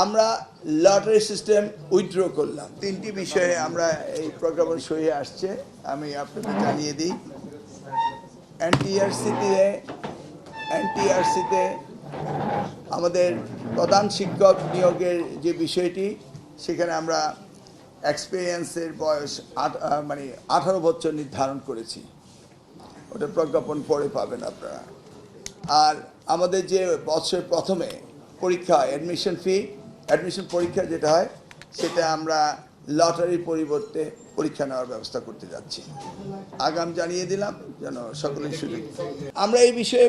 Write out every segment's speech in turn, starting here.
আমরা lottery system withdraw করলাম। তিনটি বিষয়ে আমরা এই প্রজ্ঞাপন সহিয়ে আসছে, আমি আপনাকে জানিয়ে দিই। এনটিআরসিতে আমাদের প্রধান শিক্ষক নিয়োগের যে বিষয়টি, সেখানে আমরা এক্সপিরিয়েন্সের বয়স 18 বছর নির্ধারণ করেছি। ওটা প্রজ্ঞাপন পরে পাবেন আপনারা। আর আমাদের যে বছরের প্রথমে পরীক্ষা অ্যাডমিশন পরীক্ষা যেটা হয়, সেটা আমরা লটারির পরিবর্তে পরীক্ষা নেওয়ার ব্যবস্থা করতে যাচ্ছি। আগাম জানিয়ে দিলাম যেন সকলের সুযোগ। আমরা এই বিষয়ে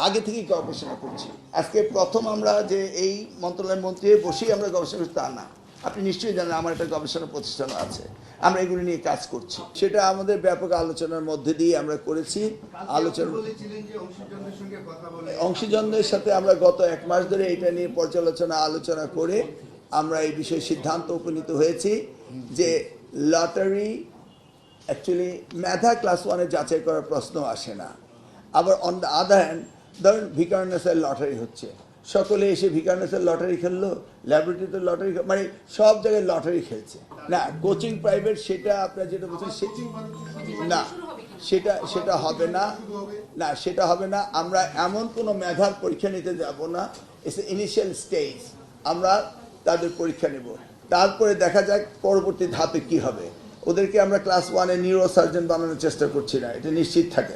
আগে থেকেই গবেষণা করছি। আজকে প্রথম আমরা যে এই মন্ত্রণালয়ের মন্ত্রী বসেই আমরা গবেষণা করছি তা না। আপনি নিশ্চয়ই জানেন আমার একটা গবেষণা প্রতিষ্ঠান আছে, আমরা এগুলি নিয়ে কাজ করছি। সেটা আমাদের ব্যাপক আলোচনার মধ্যে দিয়ে আমরা করেছি। অংশীজনদের সাথে আমরা গত 1 মাস ধরে এটা নিয়ে আলোচনা করে আমরা এই বিষয়ে সিদ্ধান্ত উপনীত হয়েছি যে লটারি অ্যাকচুয়ালি মেধা ক্লাস 1-এ যাচাই করার প্রশ্ন আসে না। আবার অন দ্য আদার হ্যান্ড, ধরুন ভিকারুননিসার লটারি হচ্ছে, সকলে এসে ভিকারুননিসার লটারি খেললো, ল্যাবরেটরিতে লটারি, মানে সব জায়গায় লটারি খেলছে না। কোচিং প্রাইভেট, সেটা আপনার যেটা বলছেন না, সেটা হবে না, সেটা হবে না। আমরা এমন কোনো মেধার পরীক্ষা নিতে যাব না। ইটস ইনিশিয়াল স্টেজ, আমরা তাদের পরীক্ষা নেব, তারপরে দেখা যাক পরবর্তী ধাপে কি হবে। ওদেরকে আমরা ক্লাস 1-এ নিউরো সার্জন বানানোর চেষ্টা করছি না, এটা নিশ্চিত থাকে।